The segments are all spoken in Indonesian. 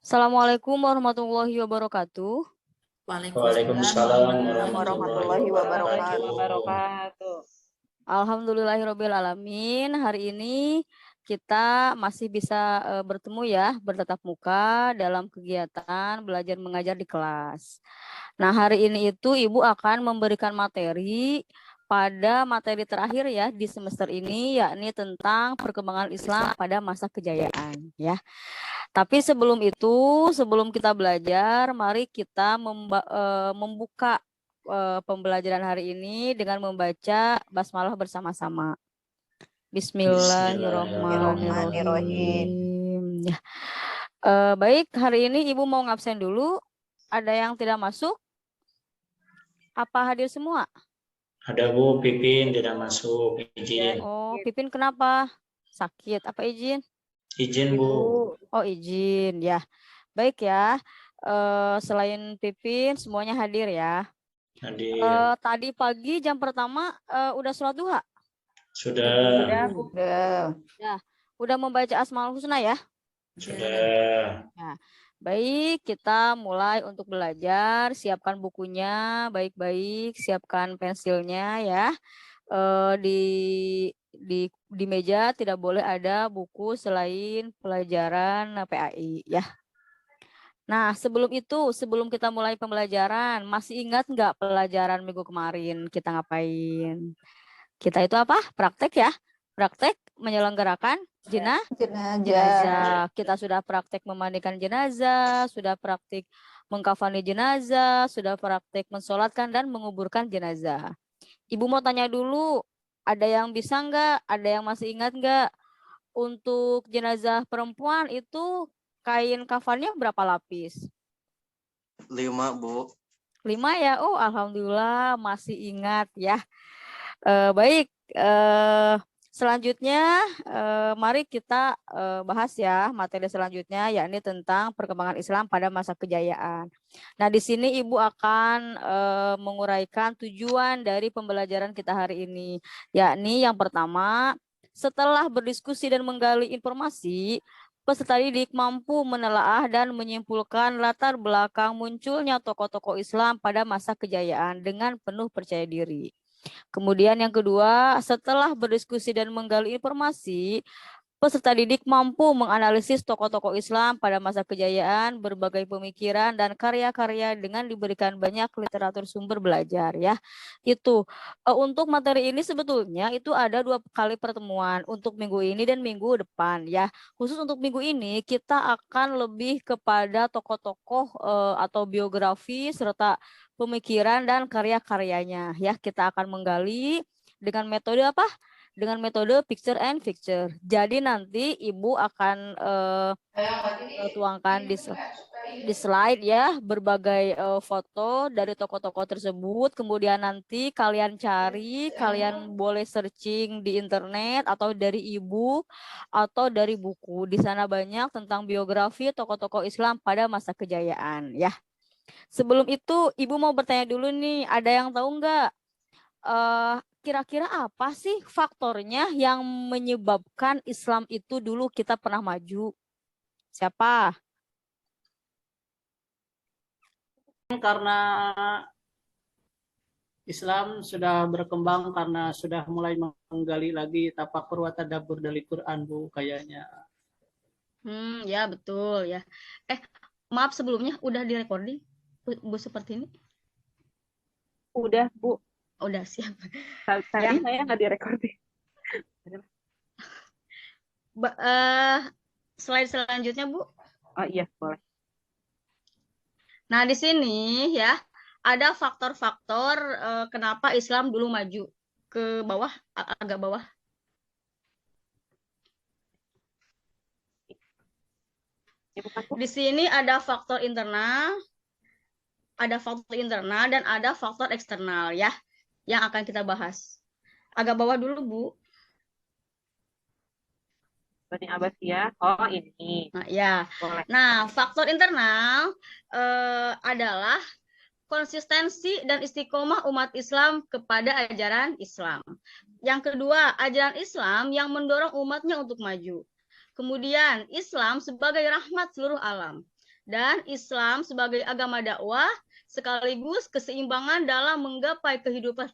Assalamualaikum warahmatullahi wabarakatuh. Waalaikumsalam warahmatullahi wabarakatuh. Alhamdulillahirabbil alamin. Hari ini kita masih bisa bertemu ya, bertatap muka dalam kegiatan belajar mengajar di kelas. Nah, hari ini itu Ibu akan memberikan materi pada materi terakhir ya di semester ini, yakni tentang perkembangan Islam pada masa kejayaan ya. Tapi sebelum itu, sebelum kita belajar, mari kita membuka pembelajaran hari ini dengan membaca basmalah bersama-sama. Bismillahirrahmanirrahim. Ya. Baik, hari ini Ibu mau ngabsen dulu. Ada yang tidak masuk? Apa hadir semua? Ada Bu, Pipin tidak masuk, izin. Oh, Pipin kenapa? Sakit, apa izin? Izin Bu. Oh, izin ya. Baik ya. Selain Pipin, semuanya hadir ya. Hadir. Tadi pagi jam pertama udah sholat duha? Sudah. Ya. Udah membaca Asmaul Husna ya? Sudah. Nah, baik, kita mulai untuk belajar. Siapkan bukunya baik-baik, siapkan pensilnya ya. Di meja tidak boleh ada buku selain pelajaran PAI ya. Nah, sebelum kita mulai pembelajaran, masih ingat nggak pelajaran minggu kemarin kita ngapain? Kita itu apa? Praktek ya? Praktek menyelenggarakan jenazah. Kita sudah praktek memandikan jenazah, sudah praktek mengkafani jenazah, sudah praktek mensolatkan dan menguburkan jenazah. Ibu mau tanya dulu, ada yang bisa nggak? Ada yang masih ingat nggak? Untuk jenazah perempuan itu kain kafannya berapa lapis? 5, Bu. 5 ya? Oh, alhamdulillah masih ingat ya. Baik, selanjutnya mari kita bahas ya materi selanjutnya, yakni tentang perkembangan Islam pada masa kejayaan. Nah, di sini Ibu akan menguraikan tujuan dari pembelajaran kita hari ini, yakni yang pertama, setelah berdiskusi dan menggali informasi, peserta didik mampu menelaah dan menyimpulkan latar belakang munculnya tokoh-tokoh Islam pada masa kejayaan dengan penuh percaya diri. Kemudian yang kedua, setelah berdiskusi dan menggali informasi, peserta didik mampu menganalisis tokoh-tokoh Islam pada masa kejayaan, berbagai pemikiran dan karya-karya dengan diberikan banyak literatur sumber belajar ya. Itu untuk materi ini sebetulnya itu ada 2 kali pertemuan untuk minggu ini dan minggu depan ya. Khusus untuk minggu ini kita akan lebih kepada tokoh-tokoh atau biografi serta pemikiran dan karya-karyanya ya. Kita akan menggali dengan metode apa? Dengan metode picture and picture. Jadi nanti Ibu akan tuangkan di slide ya berbagai foto dari tokoh-tokoh tersebut. Kemudian nanti kalian cari, kalian boleh searching di internet atau dari e-book atau dari buku. Di sana banyak tentang biografi tokoh-tokoh Islam pada masa kejayaan ya. Sebelum itu Ibu mau bertanya dulu nih, ada yang tahu nggak? Kira-kira apa sih faktornya yang menyebabkan Islam itu dulu kita pernah maju? Siapa? Karena Islam sudah berkembang karena sudah mulai menggali lagi tafakur wa tadabbur dari Quran, Bu, kayaknya. Ya betul ya. Maaf sebelumnya udah direcording Bu seperti ini? Udah, Bu. Udah siap. Tadi ya. Saya nggak direcording. Slide selanjutnya, Bu. Oh iya, boleh. Nah, di sini ya ada faktor-faktor kenapa Islam dulu maju. Ke bawah, agak bawah. Di sini ada faktor internal, dan ada faktor eksternal ya, yang akan kita bahas. Agak bawah dulu, Bu. Ini apa sih ya? Oh, ini. Nah, ya. Boleh. Nah, faktor internal adalah konsistensi dan istiqomah umat Islam kepada ajaran Islam. Yang kedua, ajaran Islam yang mendorong umatnya untuk maju. Kemudian, Islam sebagai rahmat seluruh alam. dan Islam sebagai agama dakwah sekaligus keseimbangan dalam menggapai kehidupan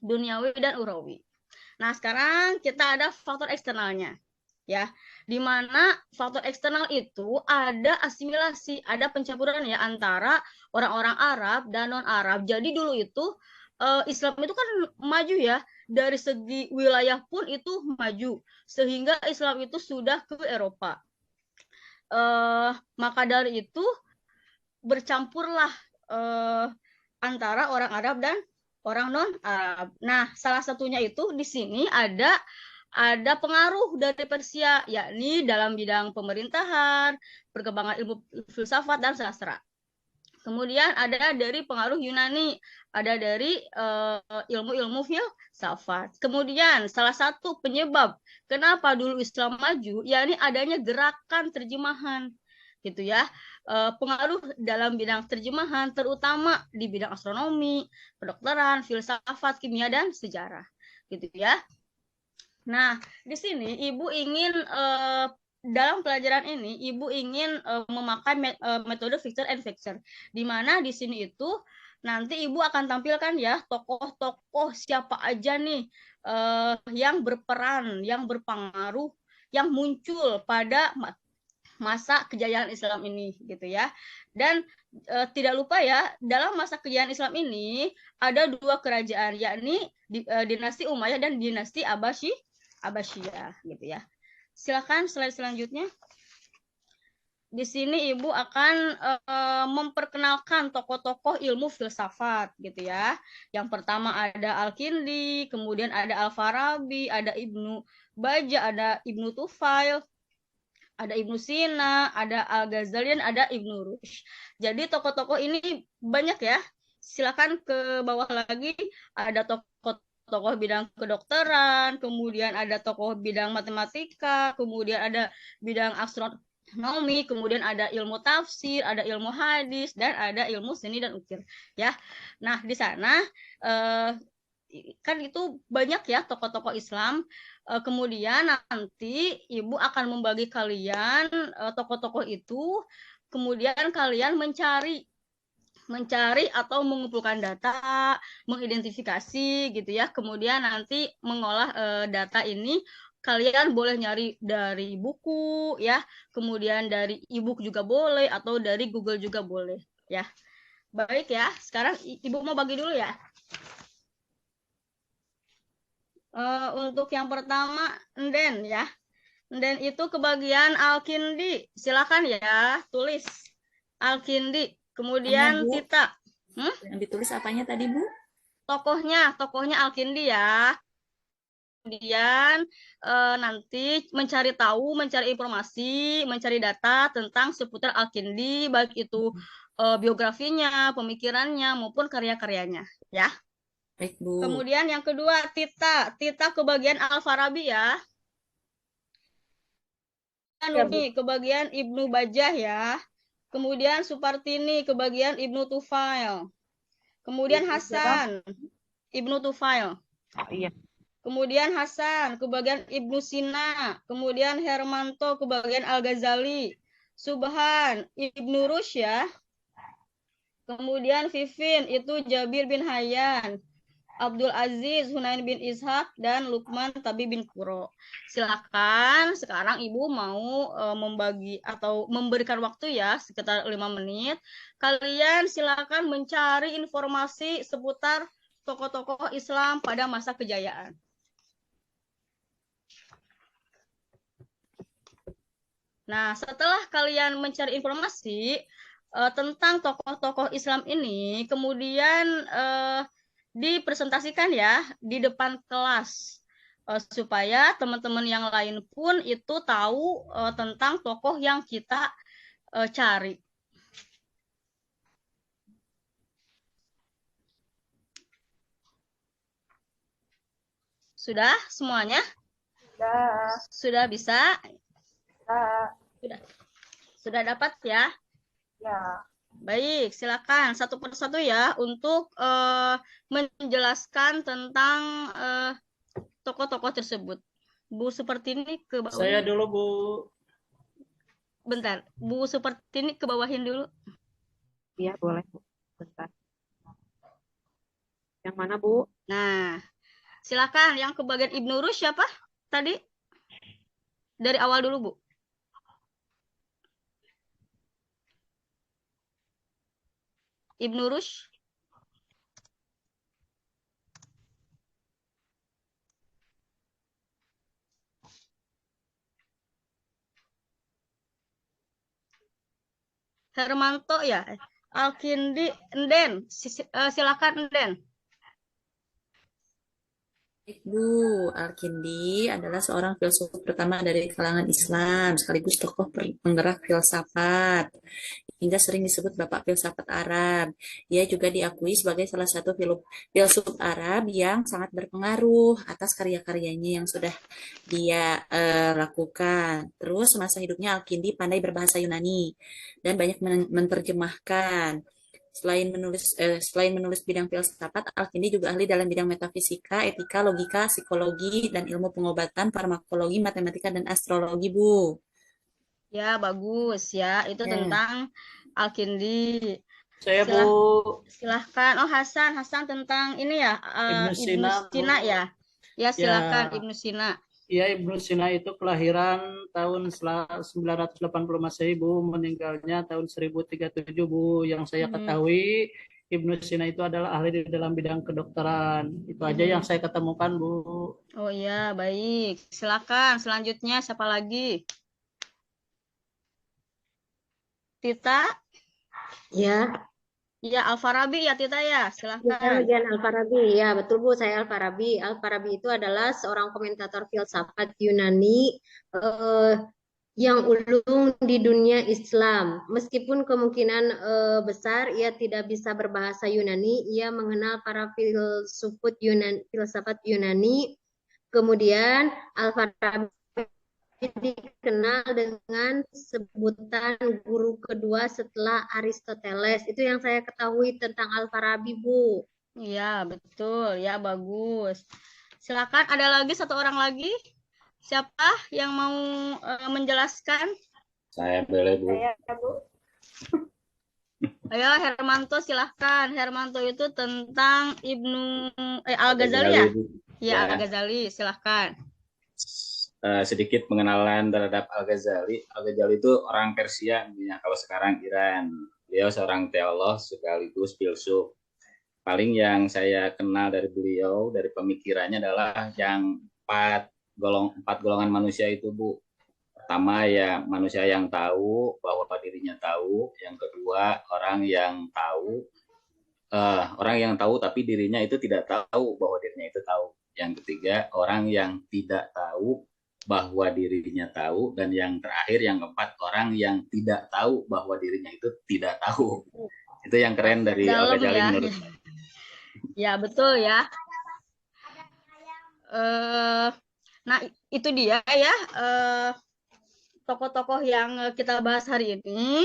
duniawi dan urawi. Nah, sekarang kita ada faktor eksternalnya, ya, di mana faktor eksternal itu ada asimilasi, ada pencampuran ya antara orang-orang Arab dan non-Arab. Jadi dulu itu Islam itu kan maju ya, dari segi wilayah pun itu maju, sehingga Islam itu sudah ke Eropa. Maka dari itu bercampurlah antara orang Arab dan orang non-Arab. Nah, salah satunya itu di sini ada pengaruh dari Persia, yakni dalam bidang pemerintahan, perkembangan ilmu filsafat dan sastra. Kemudian ada dari pengaruh Yunani, ada dari ilmu-ilmu filsafat. Kemudian salah satu penyebab kenapa dulu Islam maju, yakni adanya gerakan terjemahan, gitu ya. Pengaruh dalam bidang terjemahan terutama di bidang astronomi, kedokteran, filsafat, kimia dan sejarah, gitu ya. Nah, di sini Ibu ingin dalam pelajaran ini Ibu ingin memakai metode Victor and Victor, di mana di sini itu nanti Ibu akan tampilkan ya tokoh-tokoh siapa aja nih yang berperan, yang berpengaruh, yang muncul pada masa kejayaan Islam ini, gitu ya. Dan tidak lupa ya, dalam masa kejayaan Islam ini ada dua kerajaan, yakni dinasti Umayyah dan dinasti Abbasiyah, gitu ya. Silakan slide selanjutnya. Di sini Ibu akan memperkenalkan tokoh-tokoh ilmu filsafat, gitu ya. Yang pertama ada Al-Kindi, kemudian ada Al-Farabi, ada Ibnu Bajjah, ada Ibnu Tufail, ada Ibnu Sina, ada Al-Ghazali, dan ada Ibnu Rushd. Jadi tokoh-tokoh ini banyak ya. Silakan ke bawah lagi, ada tokoh bidang kedokteran, kemudian ada tokoh bidang matematika, kemudian ada bidang astronomi, kemudian ada ilmu tafsir, ada ilmu hadis, dan ada ilmu seni dan ukir. Ya, nah di sana kan itu banyak ya tokoh-tokoh Islam. Kemudian nanti Ibu akan membagi kalian tokoh-tokoh itu, kemudian kalian mencari atau mengumpulkan data, mengidentifikasi gitu ya. Kemudian nanti mengolah data ini, kalian boleh nyari dari buku ya, kemudian dari e-book juga boleh, atau dari Google juga boleh ya. Baik ya, sekarang Ibu mau bagi dulu ya. Untuk yang pertama, Nden ya. Nden itu kebagian Al-Kindi. Silakan ya, tulis Al-Kindi. Kemudian Bu. Tita. Yang ditulis apanya tadi, Bu? Tokohnya Al-Kindi ya. Kemudian nanti mencari tahu, mencari informasi, mencari data tentang seputar Al-Kindi, baik itu biografinya, pemikirannya, maupun karya-karyanya ya. Baik, Bu. Kemudian yang kedua, Tita kebagian Al-Farabi ya. Nurmi kebagian Ibnu Bajjah ya. Kemudian Supartini kebagian Ibnu Tufail. Kemudian Hasan Ibnu Tufail. Oh iya. Kemudian Hasan kebagian Ibnu Sina. Kemudian Hermanto kebagian Al-Ghazali. Subhan Ibnu Rushd ya. Kemudian Vivin itu Jabir bin Hayyan. Abdul Aziz, Hunain bin Ishaq, dan Lukman Tabi bin Quro. Silakan, sekarang Ibu mau membagi atau memberikan waktu ya, sekitar 5 menit. Kalian silakan mencari informasi seputar tokoh-tokoh Islam pada masa kejayaan. Nah, setelah kalian mencari informasi tentang tokoh-tokoh Islam ini, kemudian dipresentasikan ya di depan kelas supaya teman-teman yang lain pun itu tahu tentang tokoh yang kita cari. Sudah semuanya? Sudah bisa? Sudah dapat ya? Ya. Baik, silakan satu persatu ya untuk menjelaskan tentang tokoh-tokoh tersebut. Bu seperti ini ke bawah. Saya dulu, Bu. bentar. Bu Supertini ke bawahin dulu. Iya, boleh, Bu. Bentar. Yang mana, Bu? Nah, silakan yang ke bagian Ibnu Rushd siapa tadi? Dari awal dulu, Bu. Ibnu Rushd. Hermanto ya. Alkindi Enden. Silakan Enden. Baik, Bu. Al-Kindi adalah seorang filsuf pertama dari kalangan Islam, sekaligus tokoh penggerak filsafat, hingga sering disebut Bapak Filsafat Arab. Ia juga diakui sebagai salah satu filsuf Arab yang sangat berpengaruh atas karya-karyanya yang sudah dia lakukan. Terus semasa hidupnya Al-Kindi pandai berbahasa Yunani dan banyak menerjemahkan. Selain menulis bidang filsafat, Al-Kindi juga ahli dalam bidang metafisika, etika, logika, psikologi, dan ilmu pengobatan, farmakologi, matematika, dan astrologi, Bu. Ya, bagus ya. Itu Ya. tentang Al-Kindi. Saya Bu Silahkan. Oh, Hasan tentang ini ya, Ibnu Ibnu Sina, Sina Bu. ya. Ya, silakan Ya. Ibnu Sina. Ya, Ibnu Sina itu kelahiran tahun 980 Masehi, Bu, meninggalnya tahun 1037, Bu. Yang saya ketahui, Ibnu Sina itu adalah ahli di dalam bidang kedokteran. Itu aja yang saya ketemukan, Bu. Oh iya, baik. Silakan. Selanjutnya siapa lagi? Tita? Ya, Ya, Al-Farabi ya, Tita ya. ya Silakan. bagian Al-Farabi. Ya, betul Bu, saya Al-Farabi. Al-Farabi itu adalah seorang komentator filsafat Yunani yang ulung di dunia Islam. Meskipun kemungkinan besar ia tidak bisa berbahasa Yunani, ia mengenal para filsafat Yunani. Kemudian Al-Farabi dikenal dengan sebutan guru kedua setelah Aristoteles. Itu yang saya ketahui tentang Al-Farabi, Bu. Iya, betul. Ya, bagus. Silakan, ada lagi satu orang lagi. Siapa yang mau menjelaskan? Saya boleh, Bu. Ayo, Hermanto, silahkan. Hermanto itu tentang Ibnu Al-Ghazali ya? Bu. Ya, Ya. Al-Ghazali, silahkan. Sedikit pengenalan terhadap Al-Ghazali. Al-Ghazali itu orang Persia, kalau sekarang Iran. Beliau seorang teolog sekaligus filsuf. Paling yang saya kenal dari beliau, dari pemikirannya adalah yang empat golongan manusia itu, Bu. Pertama ya manusia yang tahu bahwa dirinya tahu. Yang kedua orang yang tahu tapi dirinya itu tidak tahu bahwa dirinya itu tahu. Yang ketiga orang yang tidak tahu bahwa dirinya tahu, dan yang terakhir yang keempat orang yang tidak tahu bahwa dirinya itu tidak tahu. Itu yang keren dari Dalam Al-Ghazali ya. menurut saya. Ya, betul ya. Nah, itu dia ya tokoh-tokoh yang kita bahas hari ini.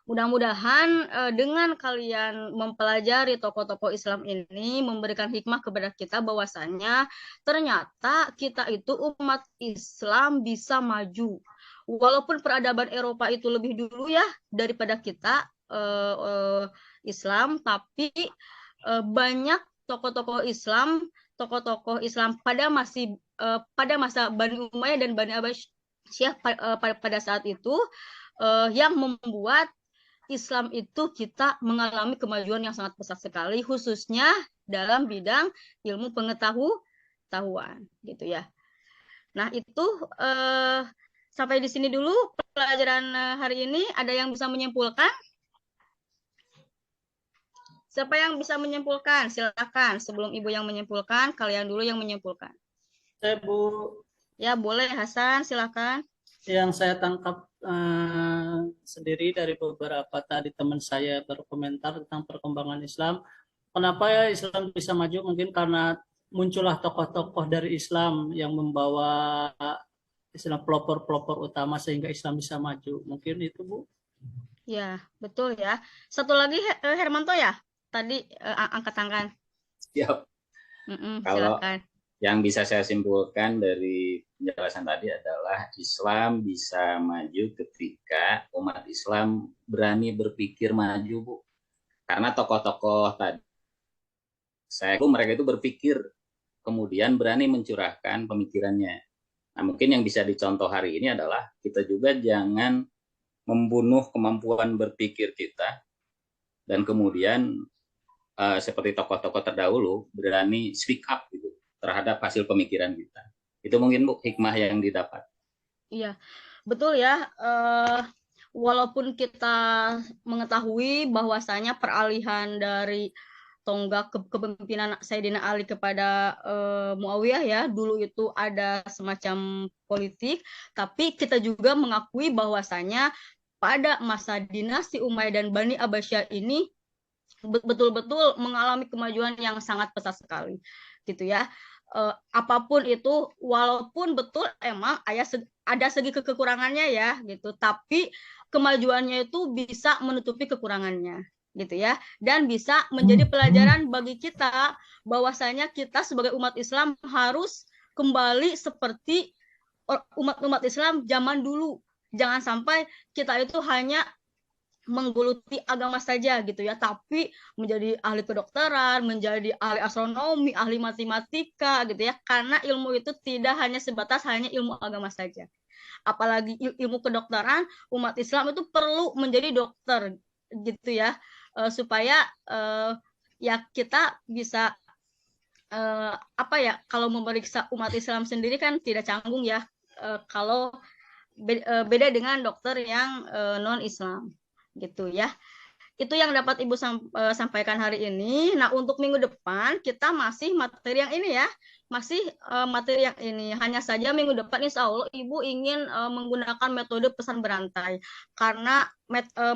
Mudah-mudahan dengan kalian mempelajari tokoh-tokoh Islam ini memberikan hikmah kepada kita bahwasanya ternyata kita itu umat Islam bisa maju. Walaupun peradaban Eropa itu lebih dulu ya daripada kita Islam, tapi banyak tokoh-tokoh Islam pada masa Bani Umayyah dan Bani Abbasiyah pada saat itu yang membuat Islam itu kita mengalami kemajuan yang sangat besar sekali, khususnya dalam bidang ilmu pengetahuan, gitu ya. Nah itu sampai di sini dulu pelajaran hari ini. Ada yang bisa menyimpulkan? Siapa yang bisa menyimpulkan? Silakan. Sebelum Ibu yang menyimpulkan, kalian dulu yang menyimpulkan. Saya Bu, Ya boleh, Hasan, silakan. yang saya tangkap sendiri dari beberapa tadi teman saya berkomentar tentang perkembangan Islam. Kenapa ya Islam bisa maju? Mungkin karena muncullah tokoh-tokoh dari Islam yang membawa istilah pelopor-pelopor utama sehingga Islam bisa maju. Mungkin itu, Bu. Ya, betul ya. Satu lagi Hermanto ya? Tadi angkat tangan. Siap. Kalau Silakan. yang bisa saya simpulkan dari penjelasan tadi adalah Islam bisa maju ketika umat Islam berani berpikir maju, Bu. Karena tokoh-tokoh tadi, mereka itu berpikir, kemudian berani mencurahkan pemikirannya. Nah, mungkin yang bisa dicontoh hari ini adalah kita juga jangan membunuh kemampuan berpikir kita, dan kemudian seperti tokoh-tokoh terdahulu berani speak up gitu terhadap hasil pemikiran kita. Itu mungkin, Bu, hikmah yang didapat. Iya, betul ya. Walaupun kita mengetahui bahwasanya peralihan dari tonggak kepemimpinan Sayyidina Ali kepada Muawiyah ya, dulu itu ada semacam politik, tapi kita juga mengakui bahwasanya pada masa dinasti Umayyah dan Bani Abbasiyah ini betul-betul mengalami kemajuan yang sangat pesat sekali, gitu ya. Apapun itu, walaupun betul emang ada segi kekurangannya ya, gitu, tapi kemajuannya itu bisa menutupi kekurangannya, gitu ya, dan bisa menjadi pelajaran bagi kita bahwasanya kita sebagai umat Islam harus kembali seperti umat Islam zaman dulu. Jangan sampai kita itu hanya menggeluti agama saja gitu ya, tapi menjadi ahli kedokteran, menjadi ahli astronomi, ahli matematika gitu ya, karena ilmu itu tidak hanya sebatas hanya ilmu agama saja. Apalagi ilmu kedokteran, umat Islam itu perlu menjadi dokter gitu ya, supaya ya kita bisa kalau memeriksa umat Islam sendiri kan tidak canggung ya, kalau beda dengan dokter yang non Islam gitu ya. Itu yang dapat Ibu sampaikan hari ini. Nah, untuk minggu depan kita masih materi yang ini ya, masih materi yang ini. Hanya saja minggu depan insya Allah Ibu ingin menggunakan metode pesan berantai, karena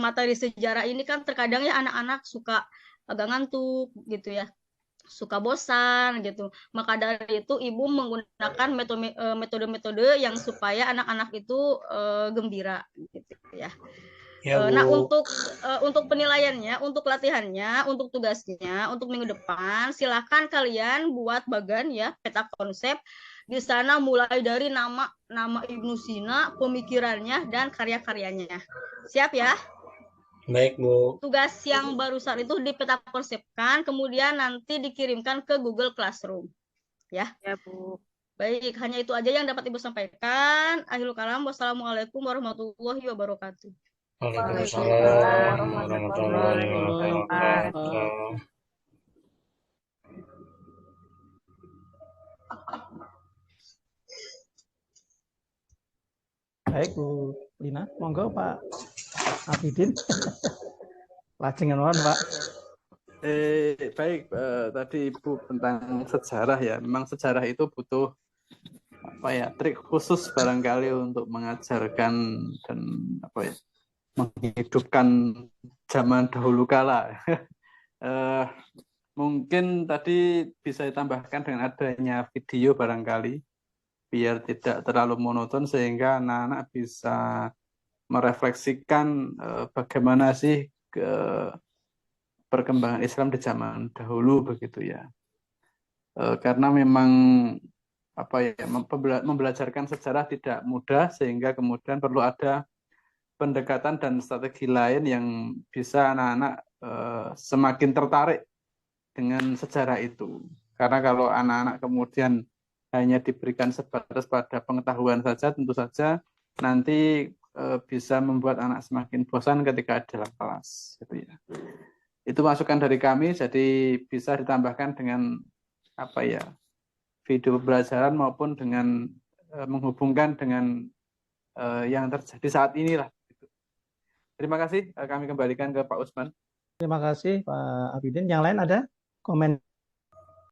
materi sejarah ini kan terkadang ya anak-anak suka agak ngantuk gitu ya, suka bosan gitu. Maka dari itu Ibu menggunakan metode-metode yang supaya anak-anak itu gembira gitu ya. Nah, untuk penilaiannya, untuk latihannya, untuk tugasnya, untuk minggu depan, silakan kalian buat bagan ya, peta konsep. Di sana mulai dari nama Ibnu Sina, pemikirannya, dan karya-karyanya. Siap ya? Baik, Bu. Tugas yang barusan itu dipeta konsepkan, kemudian nanti dikirimkan ke Google Classroom. Ya, Bu. Baik, hanya itu aja yang dapat Ibu sampaikan. Akhirul kalam, wassalamualaikum warahmatullahi wabarakatuh. Waalaikumsalam warahmatullahi wabarakatuh. Baik, Bu Lina, monggo Pak Abidin. Lajengan mohon, Pak. Baik, tadi Ibu tentang sejarah ya. Memang sejarah itu butuh trik khusus barangkali untuk mengajarkan dan menghidupkan zaman dahulu kala. Mungkin tadi bisa ditambahkan dengan adanya video barangkali, biar tidak terlalu monoton sehingga anak-anak bisa merefleksikan bagaimana sih perkembangan Islam di zaman dahulu begitu ya. Karena memang membelajarkan sejarah tidak mudah, sehingga kemudian perlu ada pendekatan dan strategi lain yang bisa anak-anak semakin tertarik dengan sejarah itu. Karena kalau anak-anak kemudian hanya diberikan sebatas pada pengetahuan saja, tentu saja nanti bisa membuat anak semakin bosan ketika dalam kelas. Gitu ya. Itu masukan dari kami, jadi bisa ditambahkan dengan video pembelajaran maupun dengan menghubungkan dengan yang terjadi saat inilah. Terima kasih, kami kembalikan ke Pak Usman. Terima kasih Pak Abidin. Yang lain ada komen?